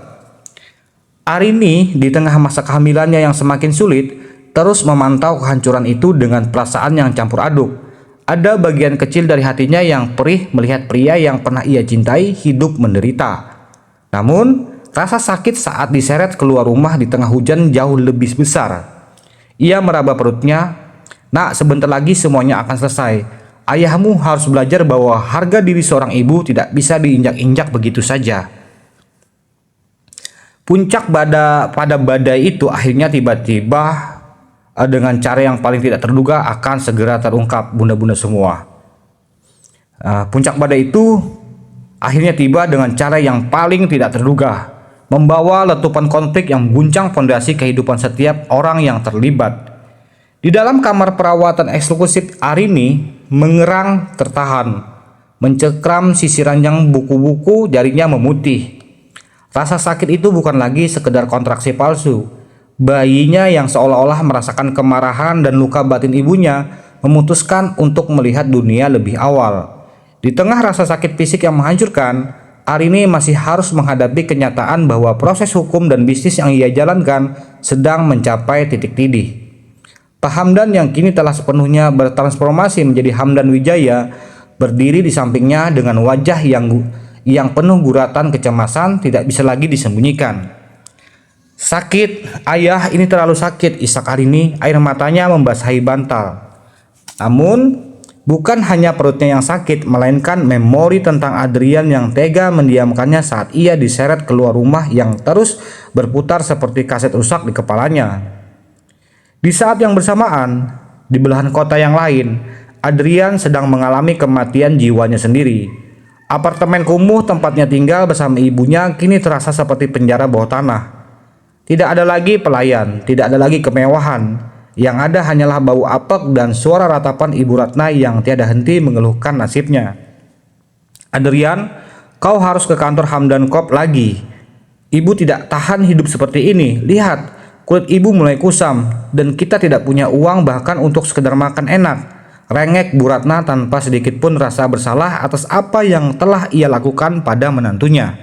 Arini di tengah masa kehamilannya yang semakin sulit, terus memantau kehancuran itu dengan perasaan yang campur aduk. Ada bagian kecil dari hatinya yang perih melihat pria yang pernah ia cintai hidup menderita. Namun, rasa sakit saat diseret keluar rumah di tengah hujan jauh lebih besar. Ia meraba perutnya. "Nak, sebentar lagi semuanya akan selesai. Ayahmu harus belajar bahwa harga diri seorang ibu tidak bisa diinjak-injak begitu saja." Puncak pada badai itu akhirnya tiba-tiba dengan cara yang paling tidak terduga akan segera terungkap, bunda-bunda semua. Puncak badai itu akhirnya tiba dengan cara yang paling tidak terduga, membawa letupan konflik yang mengguncang fondasi kehidupan setiap orang yang terlibat. Di dalam kamar perawatan eksklusif, Arini mengerang tertahan, mencekram sisi ranjang buku-buku, jarinya memutih. Rasa sakit itu bukan lagi sekedar kontraksi palsu. Bayinya yang seolah-olah merasakan kemarahan dan luka batin ibunya memutuskan untuk melihat dunia lebih awal. Di tengah rasa sakit fisik yang menghancurkan, Arini masih harus menghadapi kenyataan bahwa proses hukum dan bisnis yang ia jalankan sedang mencapai titik tidih. Pak Hamdan yang kini telah sepenuhnya bertransformasi menjadi Hamdan Wijaya berdiri di sampingnya dengan wajah yang penuh guratan kecemasan tidak bisa lagi disembunyikan. "Sakit, ayah, ini terlalu sakit," isak Arini, air matanya membasahi bantal. Namun, bukan hanya perutnya yang sakit, melainkan memori tentang Adrian yang tega mendiamkannya saat ia diseret keluar rumah yang terus berputar seperti kaset rusak di kepalanya. Di saat yang bersamaan, di belahan kota yang lain, Adrian sedang mengalami kematian jiwanya sendiri. Apartemen kumuh tempatnya tinggal bersama ibunya kini terasa seperti penjara bawah tanah. Tidak ada lagi pelayan, tidak ada lagi kemewahan. Yang ada hanyalah bau apek dan suara ratapan Ibu Ratna yang tiada henti mengeluhkan nasibnya. "Adrian, kau harus ke kantor Hamdan Krop lagi. Ibu tidak tahan hidup seperti ini. Lihat, kulit ibu mulai kusam dan kita tidak punya uang bahkan untuk sekedar makan enak," rengek Bu Ratna tanpa sedikit pun rasa bersalah atas apa yang telah ia lakukan pada menantunya.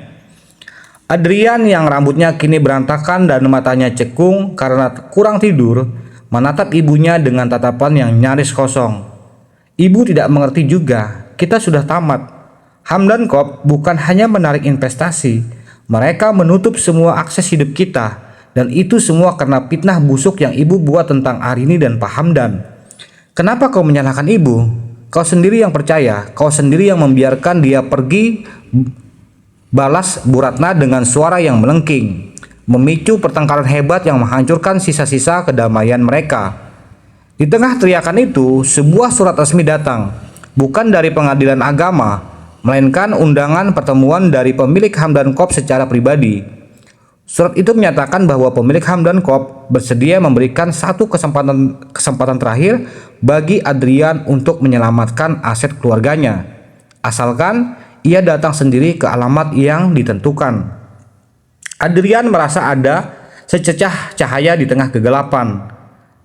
Adrian yang rambutnya kini berantakan dan matanya cekung karena kurang tidur, menatap ibunya dengan tatapan yang nyaris kosong. "Ibu tidak mengerti juga, kita sudah tamat. Hamdan Krop bukan hanya menarik investasi, mereka menutup semua akses hidup kita. Dan itu semua karena fitnah busuk yang ibu buat tentang Arini dan Pak Hamdan. Kenapa kau menyalahkan ibu? Kau sendiri yang percaya, kau sendiri yang membiarkan dia pergi balas Bu Ratna dengan suara yang melengking, memicu pertengkaran hebat yang menghancurkan sisa-sisa kedamaian mereka. Di tengah teriakan itu, sebuah surat resmi datang, bukan dari pengadilan agama, melainkan undangan pertemuan dari pemilik Hamdan Corp secara pribadi. Surat itu menyatakan bahwa pemilik Hamdan Corp bersedia memberikan satu kesempatan terakhir bagi Adrian untuk menyelamatkan aset keluarganya, asalkan ia datang sendiri ke alamat yang ditentukan. Adrian merasa ada sececah cahaya di tengah kegelapan.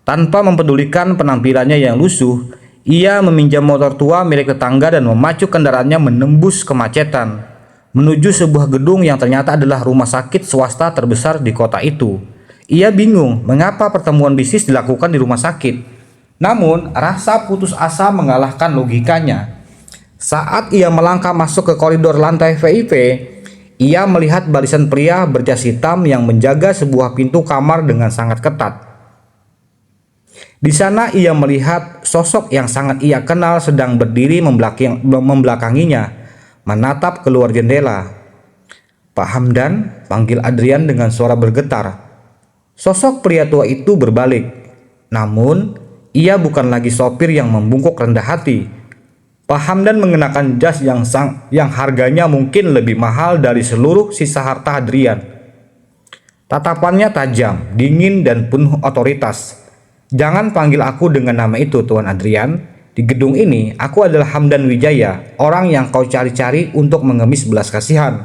Tanpa mempedulikan penampilannya yang lusuh, ia meminjam motor tua milik tetangga dan memacu kendaraannya menembus kemacetan menuju sebuah gedung yang ternyata adalah rumah sakit swasta terbesar di kota itu. Ia bingung mengapa pertemuan bisnis dilakukan di rumah sakit. Namun, rasa putus asa mengalahkan logikanya. Saat ia melangkah masuk ke koridor lantai VIP, ia melihat barisan pria berjas hitam yang menjaga sebuah pintu kamar dengan sangat ketat. Di sana ia melihat sosok yang sangat ia kenal sedang berdiri membelakanginya, menatap keluar jendela. "Pak Hamdan," panggil Adrian dengan suara bergetar. Sosok pria tua itu berbalik. Namun, ia bukan lagi sopir yang membungkuk rendah hati. Pak Hamdan mengenakan jas yang harganya mungkin lebih mahal dari seluruh sisa harta Adrian. Tatapannya tajam, dingin, dan penuh otoritas. "Jangan panggil aku dengan nama itu, Tuan Adrian. Di gedung ini, aku adalah Hamdan Wijaya, orang yang kau cari-cari untuk mengemis belas kasihan."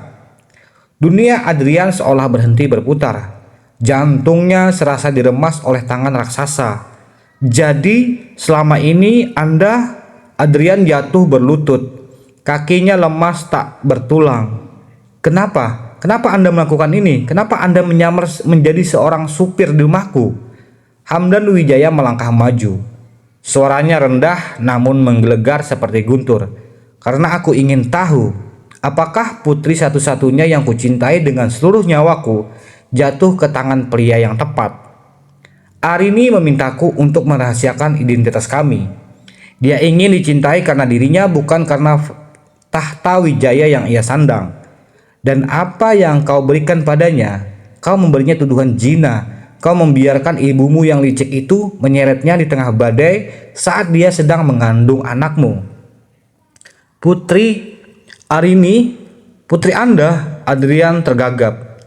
Dunia Adrian seolah berhenti berputar. Jantungnya serasa diremas oleh tangan raksasa. "Jadi, selama ini Anda..." Adrian jatuh berlutut. Kakinya lemas tak bertulang. Kenapa? Kenapa Anda melakukan ini? Kenapa Anda menyamar menjadi seorang supir di rumahku?" Hamdan Wijaya melangkah maju. Suaranya rendah namun menggelegar seperti guntur. "Karena aku ingin tahu, apakah putri satu-satunya yang kucintai dengan seluruh nyawaku jatuh ke tangan pria yang tepat. Arini memintaku untuk merahasiakan identitas kami. Dia ingin dicintai karena dirinya, bukan karena tahta Wijaya yang ia sandang. Dan apa yang kau berikan padanya? Kau memberinya tuduhan zina. Kau membiarkan ibumu yang licik itu menyeretnya di tengah badai saat dia sedang mengandung anakmu. Putri Arini, putri Anda." Adrian tergagap.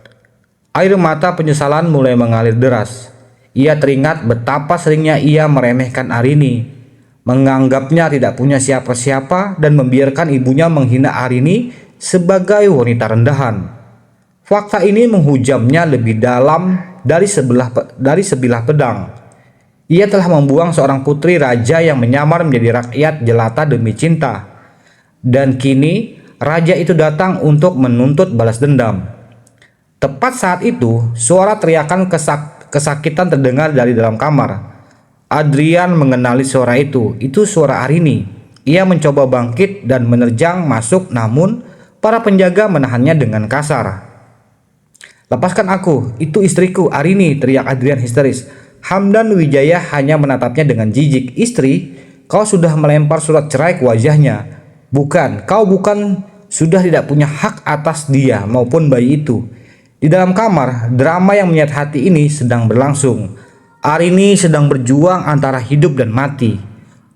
Air mata penyesalan mulai mengalir deras. Ia teringat betapa seringnya ia meremehkan Arini, menganggapnya tidak punya siapa-siapa, dan membiarkan ibunya menghina Arini sebagai wanita rendahan. Fakta ini menghujamnya lebih dalam dari sebilah pedang. Ia telah membuang seorang putri raja yang menyamar menjadi rakyat jelata demi cinta. Dan kini raja itu datang untuk menuntut balas dendam. Tepat saat itu, suara teriakan kesakitan terdengar dari dalam kamar. Adrian mengenali suara itu suara Arini. Ia mencoba bangkit dan menerjang masuk, namun para penjaga menahannya dengan kasar. "Lepaskan aku, itu istriku, Arini," teriak Adrian histeris. Hamdan Wijaya hanya menatapnya dengan jijik. "Istri? Kau sudah melempar surat cerai ke wajahnya. Kau bukan sudah tidak punya hak atas dia maupun bayi itu." Di dalam kamar, drama yang menyayat hati ini sedang berlangsung. Arini sedang berjuang antara hidup dan mati.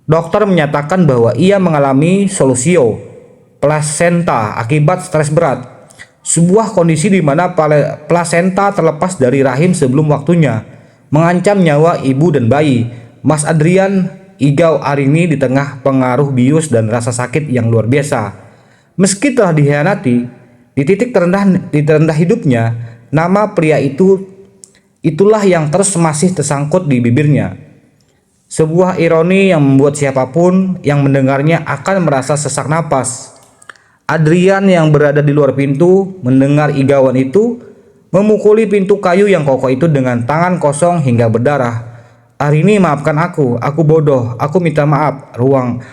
Dokter menyatakan bahwa ia mengalami solusio plasenta akibat stres berat, sebuah kondisi di mana plasenta terlepas dari rahim sebelum waktunya, mengancam nyawa ibu dan bayi. Mas Adrian, igau Arini di tengah pengaruh bius dan rasa sakit yang luar biasa. Meski telah dikhianati, di titik terendah hidupnya, nama pria itulah yang terus masih tersangkut di bibirnya. Sebuah ironi yang membuat siapapun yang mendengarnya akan merasa sesak napas. Adrian yang berada di luar pintu mendengar igauan itu, memukuli pintu kayu yang kokoh itu dengan tangan kosong hingga berdarah. "Arini, maafkan aku bodoh, aku minta maaf,"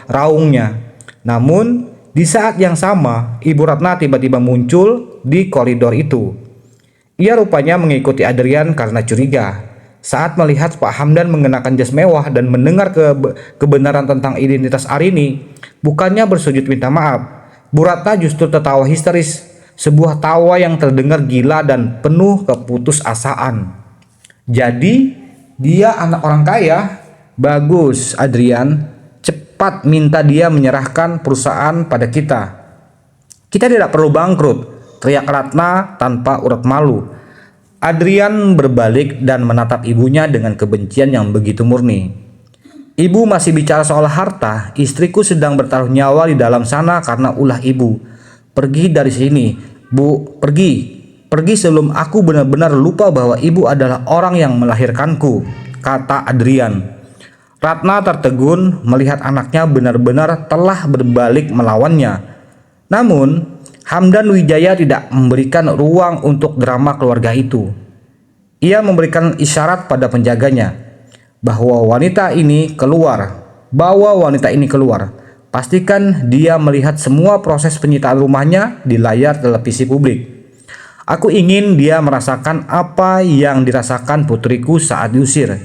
raungnya. Namun, di saat yang sama, Ibu Ratna tiba-tiba muncul di koridor itu. Ia rupanya mengikuti Adrian karena curiga. Saat melihat Pak Hamdan mengenakan jas mewah dan mendengar kebenaran tentang identitas Arini, bukannya bersujud minta maaf, Bu Ratna justru tertawa histeris Sebuah tawa yang terdengar gila dan penuh keputusasaan. Jadi, dia anak orang kaya? Bagus, Adrian. Cepat minta dia menyerahkan perusahaan pada kita. Kita tidak perlu bangkrut, teriak Ratna tanpa urat malu. Adrian berbalik dan menatap ibunya dengan kebencian yang begitu murni. Ibu masih bicara soal harta, istriku sedang bertaruh nyawa di dalam sana karena ulah ibu. Pergi dari sini, Bu, pergi. Pergi sebelum aku benar-benar lupa bahwa ibu adalah orang yang melahirkanku, kata Adrian. Ratna tertegun melihat anaknya benar-benar telah berbalik melawannya. Namun, Hamdan Wijaya tidak memberikan ruang untuk drama keluarga itu. Ia memberikan isyarat pada penjaganya bahwa wanita ini keluar. Pastikan dia melihat semua proses penyitaan rumahnya di layar televisi publik. Aku ingin dia merasakan apa yang dirasakan putriku saat diusir.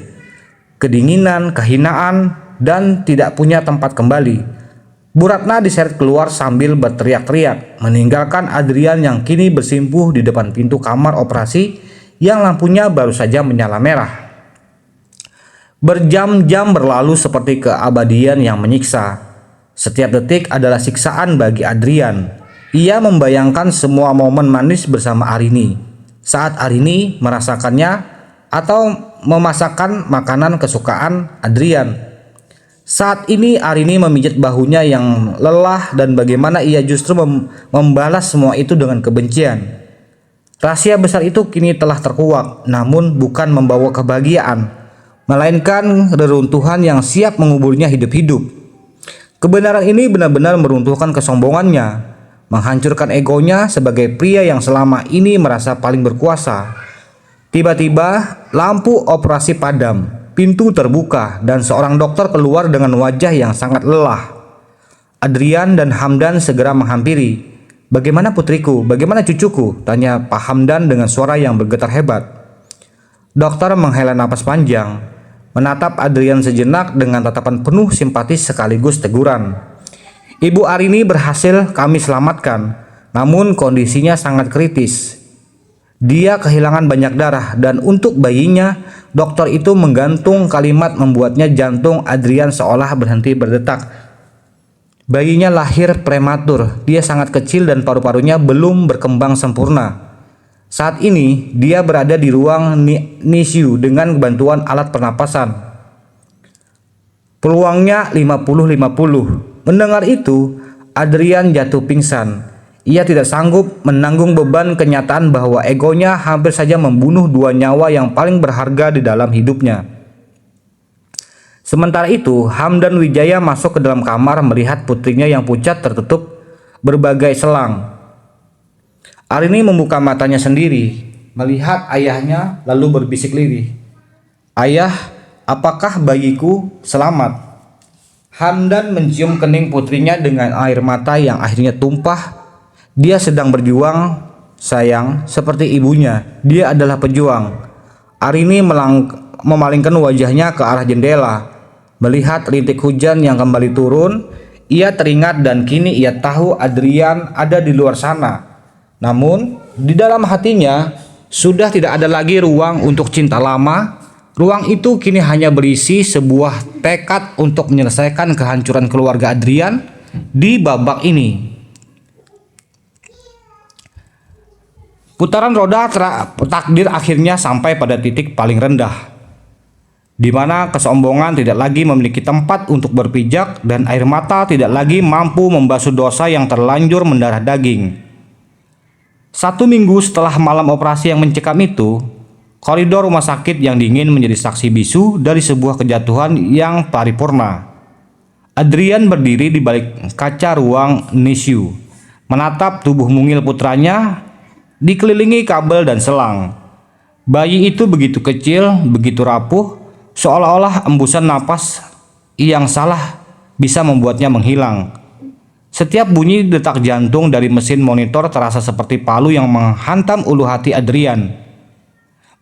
Kedinginan, kehinaan, dan tidak punya tempat kembali. Bu Ratna diseret keluar sambil berteriak-teriak, meninggalkan Adrian yang kini bersimpuh di depan pintu kamar operasi yang lampunya baru saja menyala merah. Berjam-jam berlalu seperti keabadian yang menyiksa. Setiap detik adalah siksaan bagi Adrian. Ia membayangkan semua momen manis bersama Arini. Saat Arini merasakannya atau memasakkan makanan kesukaan Adrian. Saat ini Arini memijat bahunya yang lelah dan bagaimana ia justru membalas semua itu dengan kebencian. Rahasia besar itu kini telah terkuak, namun bukan membawa kebahagiaan, melainkan reruntuhan yang siap menguburnya hidup-hidup. Kebenaran ini benar-benar meruntuhkan kesombongannya, menghancurkan egonya sebagai pria yang selama ini merasa paling berkuasa. Tiba-tiba lampu operasi padam, pintu terbuka, dan seorang dokter keluar dengan wajah yang sangat lelah. Adrian dan Hamdan segera menghampiri. "Bagaimana putriku? Bagaimana cucuku?" tanya Pak Hamdan dengan suara yang bergetar hebat. Dokter menghela napas panjang, menatap Adrian sejenak dengan tatapan penuh simpati sekaligus teguran. "Ibu Arini berhasil kami selamatkan, namun kondisinya sangat kritis. Dia kehilangan banyak darah dan untuk bayinya, dokter itu menggantung kalimat membuatnya jantung Adrian seolah berhenti berdetak. Bayinya lahir prematur, dia sangat kecil dan paru-parunya belum berkembang sempurna. Saat ini dia berada di ruang NICU dengan bantuan alat pernapasan. Peluangnya 50-50. Mendengar itu, Adrian jatuh pingsan. Ia tidak sanggup menanggung beban kenyataan bahwa egonya hampir saja membunuh dua nyawa yang paling berharga di dalam hidupnya. Sementara itu, Hamdan Wijaya masuk ke dalam kamar melihat putrinya yang pucat tertutup berbagai selang. Arini membuka matanya sendiri, melihat ayahnya lalu berbisik lirih. "Ayah, apakah bayiku selamat?" Hamdan mencium kening putrinya dengan air mata yang akhirnya tumpah. "Dia sedang berjuang, sayang, seperti ibunya. Dia adalah pejuang." Arini memalingkan wajahnya ke arah jendela. Melihat rintik hujan yang kembali turun, ia teringat dan kini ia tahu Adrian ada di luar sana. Namun, di dalam hatinya sudah tidak ada lagi ruang untuk cinta lama. Ruang itu kini hanya berisi sebuah tekad untuk menyelesaikan kehancuran keluarga Adrian di babak ini. Putaran roda takdir akhirnya sampai pada titik paling rendah, di mana kesombongan tidak lagi memiliki tempat untuk berpijak dan air mata tidak lagi mampu membasuh dosa yang terlanjur mendarah daging. 1 minggu setelah malam operasi yang mencekam itu, koridor rumah sakit yang dingin menjadi saksi bisu dari sebuah kejatuhan yang paripurna. Adrian berdiri di balik kaca ruang NICU, menatap tubuh mungil putranya dikelilingi kabel dan selang. Bayi itu begitu kecil, begitu rapuh, seolah-olah embusan napas yang salah bisa membuatnya menghilang. Setiap bunyi detak jantung dari mesin monitor terasa seperti palu yang menghantam ulu hati Adrian,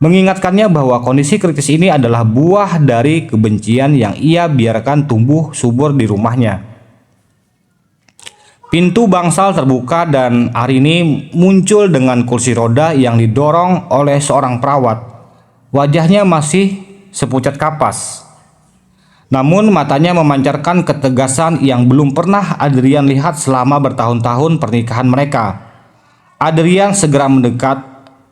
mengingatkannya bahwa kondisi kritis ini adalah buah dari kebencian yang ia biarkan tumbuh subur di rumahnya. Pintu bangsal terbuka dan Arini muncul dengan kursi roda yang didorong oleh seorang perawat. Wajahnya masih sepucat kapas. Namun matanya memancarkan ketegasan yang belum pernah Adrian lihat selama bertahun-tahun pernikahan mereka. Adrian segera mendekat,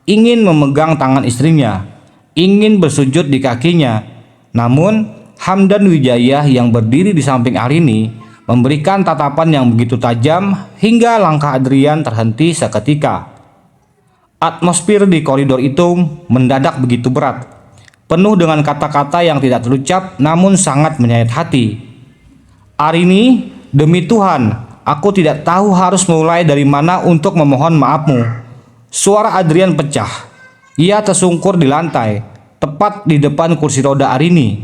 ingin memegang tangan istrinya, ingin bersujud di kakinya. Namun Hamdan Wijaya yang berdiri di samping Arini memberikan tatapan yang begitu tajam hingga langkah Adrian terhenti seketika. Atmosfer di koridor itu mendadak begitu berat, penuh dengan kata-kata yang tidak terucap namun sangat menyayat hati. Arini, demi Tuhan, aku tidak tahu harus mulai dari mana untuk memohon maafmu. Suara Adrian pecah. Ia tersungkur di lantai, tepat di depan kursi roda Arini.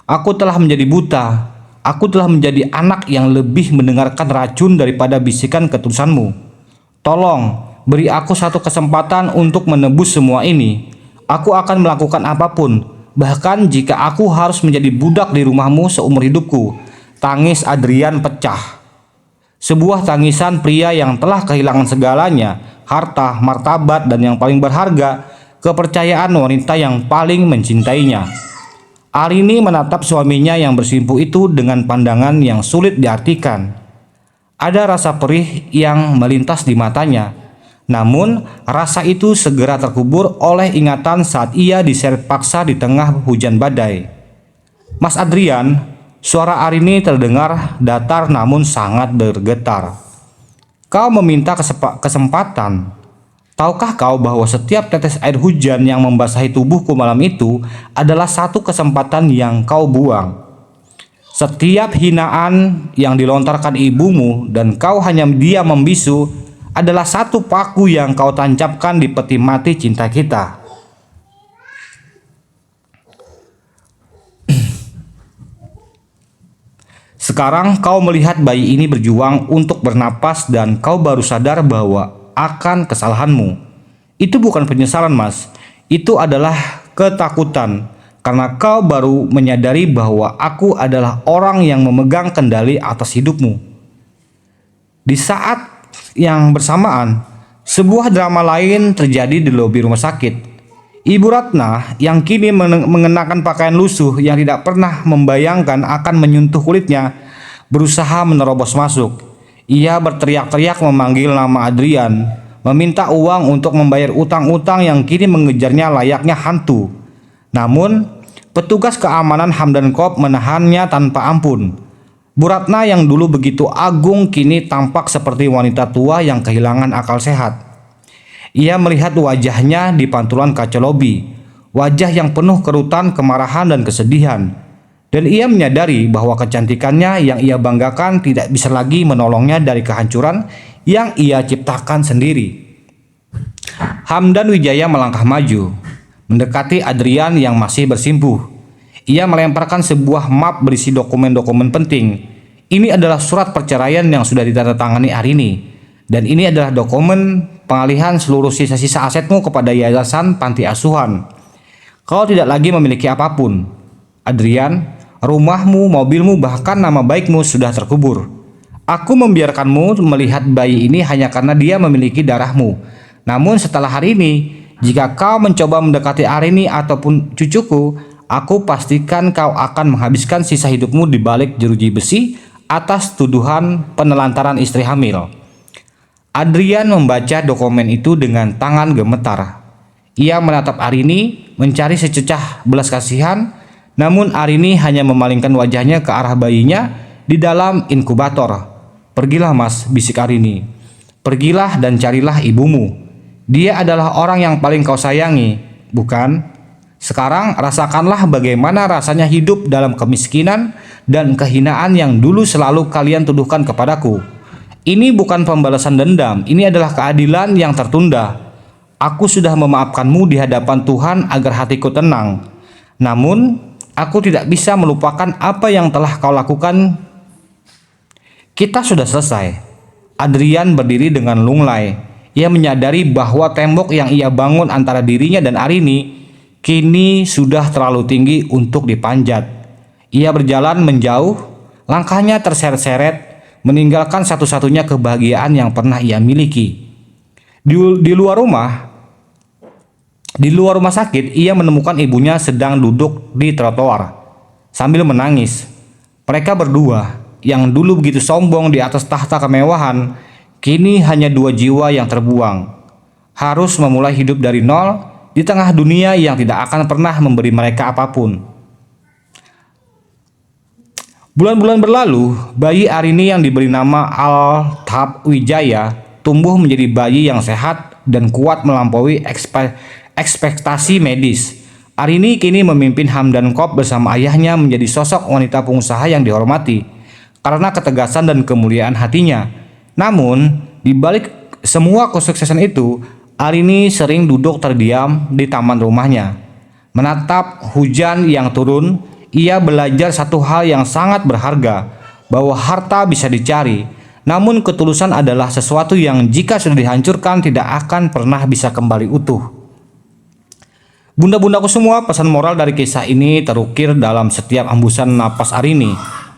Aku telah menjadi buta. Aku telah menjadi anak yang lebih mendengarkan racun daripada bisikan ketulusanmu. Tolong, beri aku satu kesempatan untuk menebus semua ini. Aku akan melakukan apapun, bahkan jika aku harus menjadi budak di rumahmu seumur hidupku. Tangis Adrian pecah. Sebuah tangisan pria yang telah kehilangan segalanya, harta, martabat, dan yang paling berharga, kepercayaan wanita yang paling mencintainya. Arini menatap suaminya yang bersimpuh itu dengan pandangan yang sulit diartikan. Ada rasa perih yang melintas di matanya. Namun, rasa itu segera terkubur oleh ingatan saat ia diseret paksa di tengah hujan badai. Mas Adrian, suara Arini terdengar datar namun sangat bergetar. Kau meminta kesempatan. Tahukah kau bahwa setiap tetes air hujan yang membasahi tubuhku malam itu adalah satu kesempatan yang kau buang? Setiap hinaan yang dilontarkan ibumu dan kau hanya diam membisu adalah satu paku yang kau tancapkan di peti mati cinta kita. Sekarang kau melihat bayi ini berjuang untuk bernapas dan kau baru sadar bahwa akan kesalahanmu. Itu bukan penyesalan, Mas. Itu adalah ketakutan karena kau baru menyadari bahwa aku adalah orang yang memegang kendali atas hidupmu. Di saat yang bersamaan, sebuah drama lain terjadi di lobi rumah sakit. Ibu Ratna yang kini mengenakan pakaian lusuh yang tidak pernah membayangkan akan menyentuh kulitnya berusaha menerobos masuk. Ia berteriak-teriak memanggil nama Adrian, meminta uang untuk membayar utang-utang yang kini mengejarnya layaknya hantu. Namun, petugas keamanan Hamdan Corp menahannya tanpa ampun. Bu Ratna yang dulu begitu agung kini tampak seperti wanita tua yang kehilangan akal sehat. Ia melihat wajahnya di pantulan kaca lobi, wajah yang penuh kerutan, kemarahan, dan kesedihan. Dan ia menyadari bahwa kecantikannya yang ia banggakan tidak bisa lagi menolongnya dari kehancuran yang ia ciptakan sendiri. Hamdan Wijaya melangkah maju, mendekati Adrian yang masih bersimpuh. Ia melemparkan sebuah map berisi dokumen-dokumen penting. Ini adalah surat perceraian yang sudah ditandatangani Arini. Dan ini adalah dokumen pengalihan seluruh sisa-sisa asetmu kepada yayasan panti asuhan. Kau tidak lagi memiliki apapun. Adrian, rumahmu, mobilmu, bahkan nama baikmu sudah terkubur. Aku membiarkanmu melihat bayi ini hanya karena dia memiliki darahmu. Namun setelah hari ini, jika kau mencoba mendekati Arini ataupun cucuku, aku pastikan kau akan menghabiskan sisa hidupmu di balik jeruji besi atas tuduhan penelantaran istri hamil. Adrian membaca dokumen itu dengan tangan gemetar. Ia menatap Arini, mencari sececah belas kasihan, namun Arini hanya memalingkan wajahnya ke arah bayinya di dalam inkubator. Pergilah Mas, bisik Arini. Pergilah dan carilah ibumu. Dia adalah orang yang paling kau sayangi, bukan? Sekarang rasakanlah bagaimana rasanya hidup dalam kemiskinan dan kehinaan yang dulu selalu kalian tuduhkan kepadaku. Ini bukan pembalasan dendam, ini adalah keadilan yang tertunda. Aku sudah memaafkanmu di hadapan Tuhan agar hatiku tenang. Namun, aku tidak bisa melupakan apa yang telah kau lakukan. Kita sudah selesai. Adrian berdiri dengan lunglai. Ia menyadari bahwa tembok yang ia bangun antara dirinya dan Arini kini sudah terlalu tinggi untuk dipanjat. Ia berjalan menjauh, langkahnya terseret-seret, meninggalkan satu-satunya kebahagiaan yang pernah ia miliki. Di luar rumah sakit, ia menemukan ibunya sedang duduk di trotoar sambil menangis. Mereka berdua, yang dulu begitu sombong di atas tahta kemewahan, kini hanya dua jiwa yang terbuang, harus memulai hidup dari nol di tengah dunia yang tidak akan pernah memberi mereka apapun. Bulan-bulan berlalu, bayi Arini yang diberi nama Altab Wijaya tumbuh menjadi bayi yang sehat dan kuat melampaui ekspektasi medis. Arini kini memimpin Hamdan Corp bersama ayahnya menjadi sosok wanita pengusaha yang dihormati karena ketegasan dan kemuliaan hatinya. Namun, di balik semua kesuksesan itu, Arini sering duduk terdiam di taman rumahnya. Menatap hujan yang turun, ia belajar satu hal yang sangat berharga, bahwa harta bisa dicari, namun ketulusan adalah sesuatu yang jika sudah dihancurkan tidak akan pernah bisa kembali utuh. Bunda-bundaku semua, pesan moral dari kisah ini terukir dalam setiap hembusan napas Arini.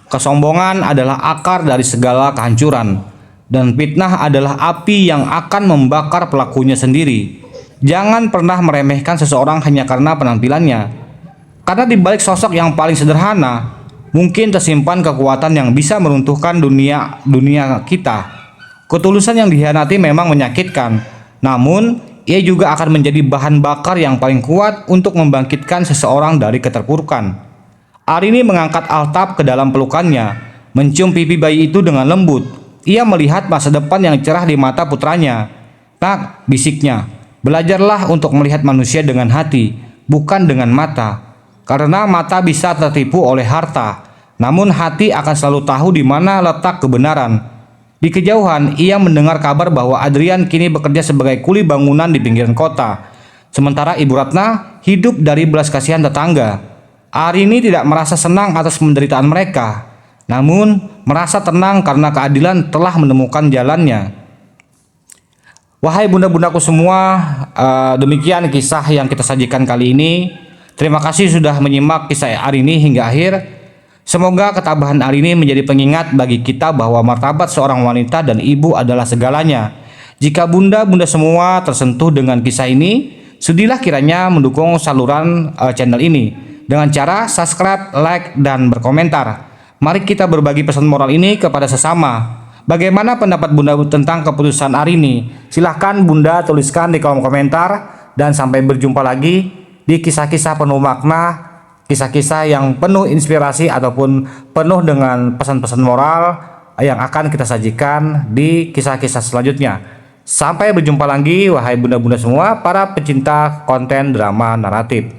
Kesombongan adalah akar dari segala kehancuran, dan fitnah adalah api yang akan membakar pelakunya sendiri. Jangan pernah meremehkan seseorang hanya karena penampilannya. Karena di balik sosok yang paling sederhana, mungkin tersimpan kekuatan yang bisa meruntuhkan dunia kita. Ketulusan yang dikhianati memang menyakitkan, namun ia juga akan menjadi bahan bakar yang paling kuat untuk membangkitkan seseorang dari keterpurukan. Arini mengangkat Altab ke dalam pelukannya, mencium pipi bayi itu dengan lembut. Ia melihat masa depan yang cerah di mata putranya. "Nak," bisiknya, "belajarlah untuk melihat manusia dengan hati, bukan dengan mata. Karena mata bisa tertipu oleh harta, namun hati akan selalu tahu di mana letak kebenaran." Di kejauhan, ia mendengar kabar bahwa Adrian kini bekerja sebagai kuli bangunan di pinggiran kota. Sementara Ibu Ratna hidup dari belas kasihan tetangga. Arini tidak merasa senang atas penderitaan mereka, namun merasa tenang karena keadilan telah menemukan jalannya. Wahai bunda-bundaku semua, demikian kisah yang kita sajikan kali ini. Terima kasih sudah menyimak kisah Arini hingga akhir. Semoga ketabahan Arini menjadi pengingat bagi kita bahwa martabat seorang wanita dan ibu adalah segalanya. Jika bunda-bunda semua tersentuh dengan kisah ini, sudilah kiranya mendukung saluran channel ini dengan cara subscribe, like, dan berkomentar. Mari kita berbagi pesan moral ini kepada sesama. Bagaimana pendapat bunda tentang keputusan Arini? Silahkan bunda tuliskan di kolom komentar. Dan sampai berjumpa lagi di kisah-kisah penuh makna, kisah-kisah yang penuh inspirasi ataupun penuh dengan pesan-pesan moral yang akan kita sajikan di kisah-kisah selanjutnya. Sampai berjumpa lagi wahai bunda-bunda semua, para pecinta konten drama naratif.